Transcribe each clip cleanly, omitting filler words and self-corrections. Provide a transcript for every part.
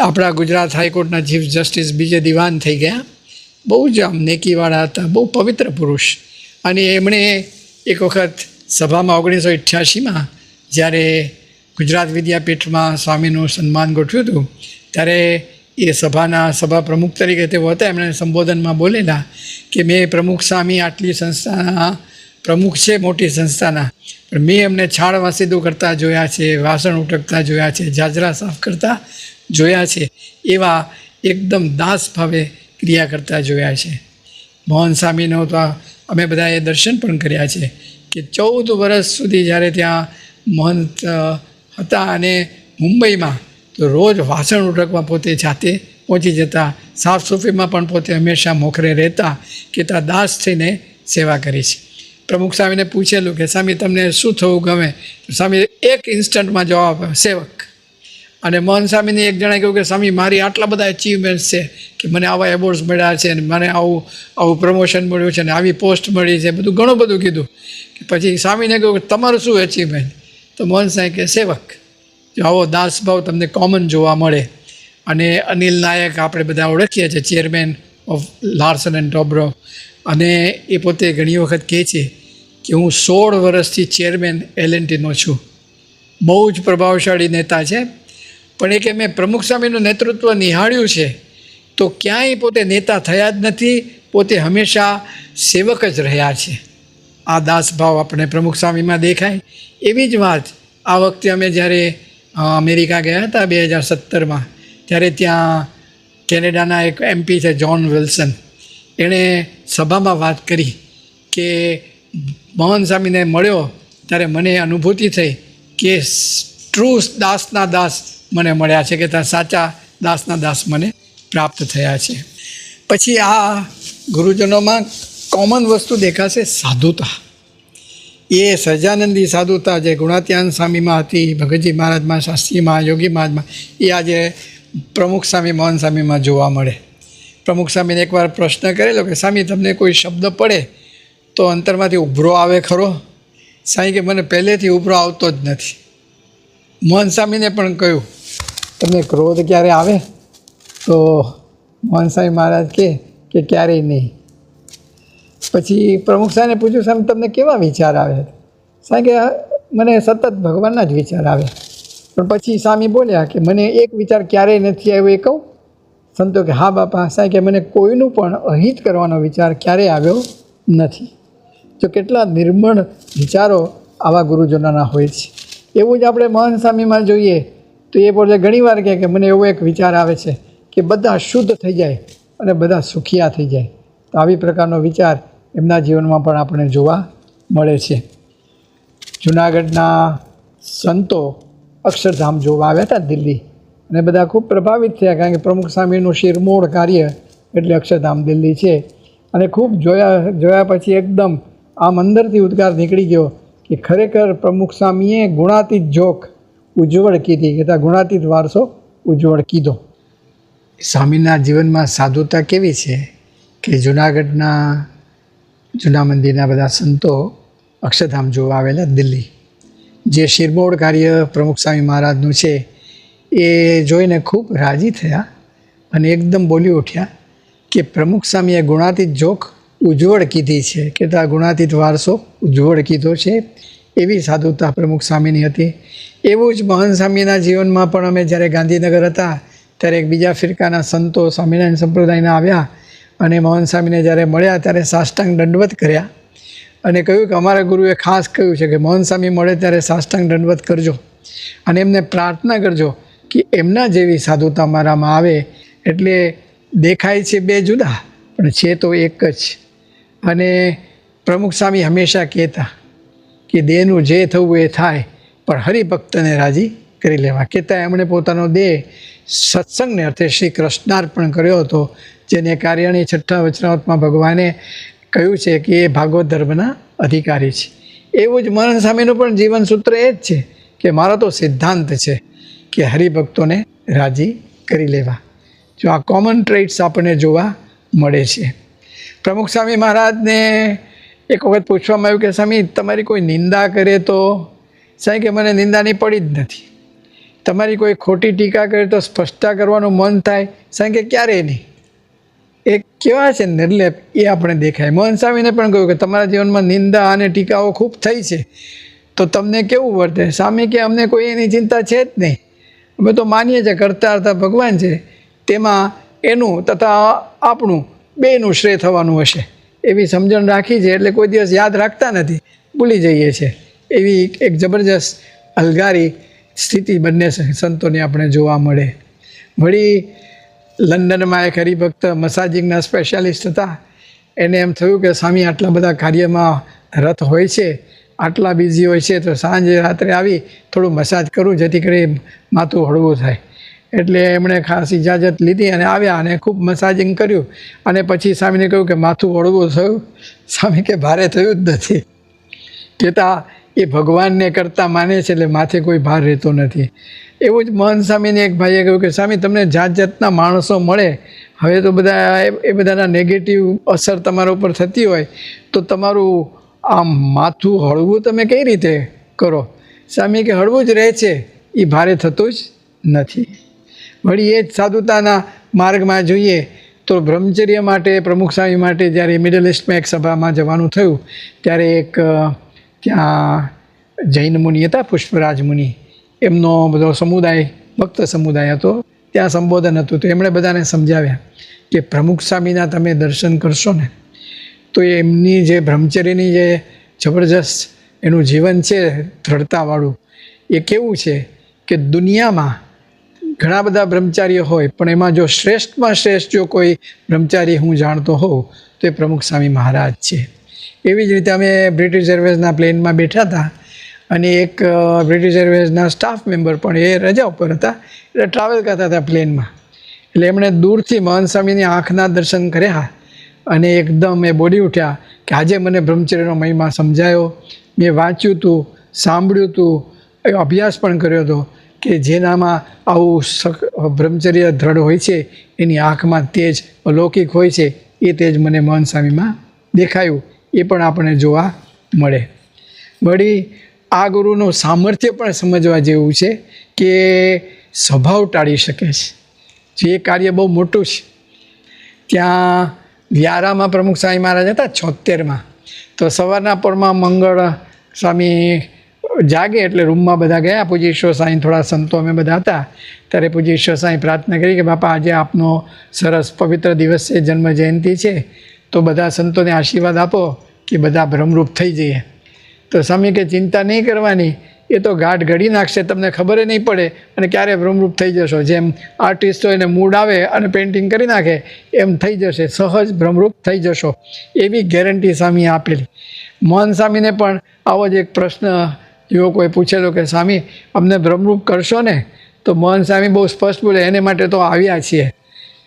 આપણા ગુજરાત હાઈકોર્ટના chief justice બીજે દિવાન થઈ ગયા. બહુ જ આમ નેકીવાળા હતા, બહુ પવિત્ર પુરુષ. અને એમણે એક વખત સભામાં 1988માં જ્યારે ગુજરાત વિદ્યાપીઠમાં સ્વામીનું સન્માન ગોઠવ્યું હતું ત્યારે એ સભા પ્રમુખ તરીકે તેઓ હતા. એમણે સંબોધનમાં બોલેલા કે મેં પ્રમુખ સ્વામી આટલી સંસ્થાના પ્રમુખ છે, મોટી સંસ્થાના, પણ મેં એમને છાણ વાસીદું કરતા જોયા છે, વાસણ ઉટકતા જોયા છે, જાજરા સાફ કરતા જોયા છે, એવા એકદમ દાસ ભાવે ક્રિયા કરતા જોયા છે. મોહન સ્વામીનો તો અમે બધાએ દર્શન પણ કર્યા છે કે 14 વર્ષ સુધી જ્યારે ત્યાં મહંત હતા અને મુંબઈમાં તો રોજ વાસણ ઉટકવા પોતે જાતે પહોંચી જતા, સાફ સફાઈમાં પણ પોતે હંમેશા મોખરે રહેતા કે ત્યાં દાસ થઈને સેવા કરી છે. પ્રમુખ સ્વામીને પૂછેલું કે સ્વામી તમને શું થવું ગમે? સ્વામી એક ઇન્સ્ટન્ટમાં જવાબ આપ્યો, સેવક. અને મોહન સ્વામીને એક જણાએ કહ્યું કે સ્વામી મારી આટલા બધા અચીવમેન્ટ્સ છે કે મને આવા એવોર્ડ્સ મળ્યા છે અને મને આવું પ્રમોશન મળ્યું છે અને આવી પોસ્ટ મળી છે, બધું ઘણું બધું કીધું. કે પછી સ્વામીને કહ્યું કે તમારું શું અચીવમેન્ટ? તો મોહન સ્વામી કે સેવક. જો આવો દાસભાવ તમને કોમન જોવા મળે. અને અનિલ નાયક આપણે બધા ઓળખીએ છીએ, chairman of Larsen and Toubro, અને એ પોતે ઘણી વખત કહે છે કે હું 16 વર્ષથી ચેરમેન L&Tનો છું. બહુ જ પ્રભાવશાળી નેતા છે. પણ એ કે મેં પ્રમુખ સ્વામીનું નેતૃત્વ નિહાળ્યું છે તો ક્યાંય પોતે નેતા થયા જ નથી, પોતે હંમેશા સેવક જ રહ્યા છે. આ દાસભાવ આપણે પ્રમુખ સ્વામીમાં દેખાય. એવી જ વાત આ વખતે અમે જ્યારે અમેરિકા ગયા હતા 2017માં, ત્યારે ત્યાં કેનેડાના એક MP છે જ્હોન વિલ્સન, એણે સભામાં વાત કરી કે મોહન સ્વામીને મળ્યો ત્યારે મને અનુભૂતિ થઈ કે ટ્રુ દાસના દાસ મને મળ્યા છે, કે ત્યાં સાચા દાસના દાસ મને પ્રાપ્ત થયા છે. પછી આ ગુરુજનોમાં કોમન વસ્તુ દેખાશે, સાધુતા. એ સહજાનંદી સાધુતા જે ગુણાત્યાન સ્વામીમાં હતી, ભગતજી મહારાજમાં, શાસ્ત્રીમાં, યોગી મહારાજમાં, એ આજે પ્રમુખ સ્વામી મોહન સ્વામીમાં જોવા મળે. પ્રમુખ સ્વામીને એકવાર પ્રશ્ન કરેલો કે સ્વામી તમને કોઈ શબ્દ પડે તો અંતરમાંથી ઉભરો આવે ખરો? સ્વામી કે મને પહેલેથી ઉભરો આવતો જ નથી. મોહન સ્વામીને પણ કહ્યું તમને ક્રોધ ક્યારે આવે? તો મોહન સ્વામી મહારાજ કે ક્યારેય નહીં. પછી પ્રમુખ સ્વામીને પૂછ્યું સ્વામી તમને કેવા વિચાર આવે? સ્વામી કે મને સતત ભગવાનના જ વિચાર આવે. પણ પછી સ્વામી બોલ્યા કે મને એક વિચાર ક્યારેય નથી આવ્યો એ કહું? સંતો કે હા બાપા. સ્વામી કે મને કોઈનું પણ અહિત કરવાનો વિચાર ક્યારેય આવ્યો નથી. જો કેટલા નિર્મળ વિચારો આવા ગુરુજનોના હોય છે. એવું જ આપણે મોહન સ્વામીમાં જોઈએ તો એ પોતે ઘણીવાર કહે કે મને એવો એક વિચાર આવે છે કે બધા શુદ્ધ થઈ જાય અને બધા સુખિયા થઈ જાય. તો આવી પ્રકારનો વિચાર એમના જીવનમાં પણ આપણે જોવા મળે છે. જૂનાગઢના સંતો અક્ષરધામ જોવા આવ્યા હતા દિલ્હી, અને બધા ખૂબ પ્રભાવિત થયા, કારણ કે પ્રમુખ સ્વામીનું શિરમોડ કાર્ય એટલે અક્ષરધામ દિલ્હી છે. અને ખૂબ જોયા પછી એકદમ આમ અંદરથી ઉદ્ગાર નીકળી ગયો કે ખરેખર પ્રમુખ સ્વામીએ ગુણાતીત જોખ ઉજ્જવળ કીધી, કે ત્યાં ગુણાતીત વારસો ઉજ્જવળ કીધો. સ્વામીના જીવનમાં સાધુતા કેવી છે કે જૂનાગઢના જૂના મંદિરના બધા સંતો અક્ષરધામ જોવા આવેલા દિલ્હી, જે શિરમોડ કાર્ય પ્રમુખ સ્વામી મહારાજનું છે એ જોઈને ખૂબ રાજી થયા અને એકદમ બોલી ઉઠ્યા કે પ્રમુખ સ્વામીએ ગુણાતીત જોખ ઉજ્જવળ કીધી છે, કે ત્યાં ગુણાતીત વારસો ઉજ્જવળ કીધો છે. એવી સાધુતા પ્રમુખ સ્વામીની હતી. એવું જ મોહન સ્વામીના જીવનમાં પણ અમે જ્યારે ગાંધીનગર હતા ત્યારે એક બીજા ફિરકાના સંતો સ્વામિનારાયણ સંપ્રદાયના આવ્યા અને મોહન સ્વામીને જ્યારે મળ્યા ત્યારે સાષ્ટાંગ દંડવત કર્યા અને કહ્યું કે અમારા ગુરુએ ખાસ કહ્યું છે કે મોહન સ્વામી મળે ત્યારે સાષ્ટાંગ દંડવત કરજો અને એમને પ્રાર્થના કરજો કે એમના જેવી સાધુતા મારામાં આવે. એટલે દેખાય છે બે જુદા પણ છે તો એક જ. અને પ્રમુખ સ્વામી હંમેશા કહેતા કે દેહનું જે થવું એ થાય પણ હરિભક્તને રાજી કરી લેવા. કહેતા એમણે પોતાનો દેહ સત્સંગને અર્થે શ્રી કૃષ્ણાર્પણ કર્યો હતો, જેને કાર્યની 6ઠ્ઠા વચનામૃતમાં ભગવાને કહ્યું છે કે એ ભાગવત ધર્મના અધિકારી છે. એવું જ મોહન સ્વામીનું પણ જીવન સૂત્ર એ જ છે કે મારો તો સિદ્ધાંત છે કે હરિભક્તોને રાજી કરી લેવા. જો આ કોમન ટ્રેટ્સ આપણને જોવા મળે છે. પ્રમુખ સ્વામી મહારાજને એક વખત પૂછવામાં આવ્યું કે સ્વામી તમારી કોઈ નિંદા કરે તો? સ્વામી કે મને નિંદાની પડી જ નથી. તમારી કોઈ ખોટી ટીકા કરે તો સ્પષ્ટતા કરવાનું મન થાય, કારણ કે ક્યારેય નહીં. એ કેવા છે નિર્લેપ એ આપણે દેખાય. મોહન સ્વામીને પણ કહ્યું કે તમારા જીવનમાં નિંદા અને ટીકાઓ ખૂબ થઈ છે, તો તમને કેવું વર્તે? સ્વામી કે અમને કોઈ એની ચિંતા છે જ નહીં, અમે તો માનીએ છીએ કરતા કરતા ભગવાન છે, તેમાં એનું તથા આપણું બેયનું શ્રેય થવાનું હશે, એવી સમજણ રાખી છે. એટલે કોઈ દિવસ યાદ રાખતા નથી, ભૂલી જઈએ છીએ. એવી એક જબરજસ્ત અલગારી સ્થિતિ બંને સંતોની આપણે જોવા મળે. વળી લંડનમાં એક હરિભક્ત મસાજિંગના સ્પેશિયાલિસ્ટ હતા. એને એમ થયું કે સ્વામી આટલા બધા કાર્યમાં રત હોય છે, આટલા બિઝી હોય છે, તો સાંજે રાત્રે આવી થોડું મસાજ કરું જેથી કરી માથું હળવું થાય. એટલે એમણે ખાસ ઇજાજત લીધી અને આવ્યા અને ખૂબ મસાજિંગ કર્યું. અને પછી સ્વામીને કહ્યું કે માથું હળવું થયું? સ્વામી કે ભારે થયું જ નથી. કહેતા એ ભગવાનને કરતાં માને છે એટલે માથે કોઈ ભાર રહેતો નથી. એવું જ મહંત સ્વામીને એક ભાઈએ કહ્યું કે સ્વામી તમને જાત જાતના માણસો મળે, હવે તો બધા એ બધાના નેગેટિવ અસર તમારા ઉપર થતી હોય, તો તમારું આ માથું હળવું તમે કઈ રીતે કરો? સ્વામી કે હળવું જ રહે છે, એ ભારે થતું જ નથી. વળી એ જ સાધુતાના માર્ગમાં જોઈએ તો બ્રહ્મચર્ય માટે પ્રમુખ સ્વામી માટે જ્યારે મિડલ ઇસ્ટમાં એક સભામાં જવાનું થયું, ત્યારે એક ત્યાં જૈન મુનિ હતા, પુષ્પરાજ મુનિ, એમનો બધો સમુદાય ભક્ત સમુદાય હતો. ત્યાં સંબોધન હતું, તો એમણે બધાને સમજાવ્યા કે પ્રમુખ સ્વામીના તમે દર્શન કરશો ને તો એમની જે બ્રહ્મચર્યની જે જબરજસ્ત એનું જીવન છે દ્રઢતાવાળું, એ કેવું છે કે દુનિયામાં ઘણા બધા બ્રહ્મચારીઓ હોય, પણ એમાં જો શ્રેષ્ઠમાં શ્રેષ્ઠ જો કોઈ બ્રહ્મચારી હું જાણતો હોઉં તો એ પ્રમુખ સ્વામી મહારાજ છે. એવી જ રીતે અમે બ્રિટિશ એરવેઝના પ્લેનમાં બેઠા હતા અને એક બ્રિટિશ એરવેઝના સ્ટાફ મેમ્બર પણ એ રજા ઉપર હતા, એટલે ટ્રાવેલ કરતા હતા પ્લેનમાં. એટલે એમણે દૂરથી મહંત સ્વામીની આંખના દર્શન કર્યા અને એકદમ એ બોલી ઉઠ્યા કે આજે મને બ્રહ્મચર્યનો મહિમા સમજાયો, મેં વાંચ્યું હતું, સાંભળ્યું હતું, એ અભ્યાસ પણ કર્યો હતો કે જેનામાં આવું બ્રહ્મચર્ય દ્રઢ હોય છે એની આંખમાં તેજ અલૌકિક હોય છે. એ તેજ મને મહંત સ્વામીમાં દેખાયું. એ પણ આપણે જોવા મળે. વળી આ ગુરુનું સામર્થ્ય પણ સમજવા જેવું છે કે સ્વભાવ ટાળી શકે છે, જે કાર્ય બહુ મોટું છે. ત્યાં વ્યારામાં પ્રમુખ સ્વામી મહારાજ હતા 76માં, તો સવારના પરમાં મંગળ સ્વામી જાગે એટલે રૂમમાં બધા ગયા. પૂજ્ય ઈશ્વર સ્વામી થોડા સંતો અમે બધા હતા, ત્યારે પૂજ્ય ઈશ્વર સ્વામી પ્રાર્થના કરી કે બાપા આજે આપનો સરસ પવિત્ર દિવસ છે, જન્મ જયંતિ છે, તો બધા સંતોને આશીર્વાદ આપો કે બધા બ્રહ્મરૂપ થઈ જઈએ. તો સ્વામી કે ચિંતા નહીં કરવાની, એ તો ગાંઠ ઘડી નાખશે, તમને ખબર નહીં પડે અને ક્યારે બ્રહ્મરૂપ થઈ જશો. જેમ આર્ટિસ્ટ હોય એને મૂડ આવે અને પેઇન્ટિંગ કરી નાખે એમ થઈ જશે, સહજ બ્રહ્મરૂપ થઈ જશો, એવી ગેરંટી સ્વામીએ આપેલી. મોહન સ્વામીને પણ આવો જ એક પ્રશ્ન જેવો કોઈ પૂછેલો કે સ્વામી અમને બ્રહ્મરૂપ કરશો ને? તો મોહન સ્વામી બહુ સ્પષ્ટ બોલે એને માટે તો આવ્યા છીએ.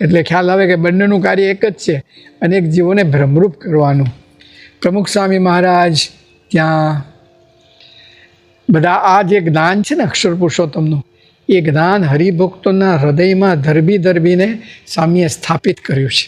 એટલે ખ્યાલ આવે કે બંનેનું કાર્ય એક જ છે, અને એક જીવોને બ્રહ્મરૂપ કરવાનું. પ્રમુખ સ્વામી મહારાજ ત્યાં બધા આ જે જ્ઞાન છે ને અક્ષર પુરુષોત્તમનું, એ જ્ઞાન હરિભક્તોના હૃદયમાં ધરબીને સ્વામીએ સ્થાપિત કર્યું છે.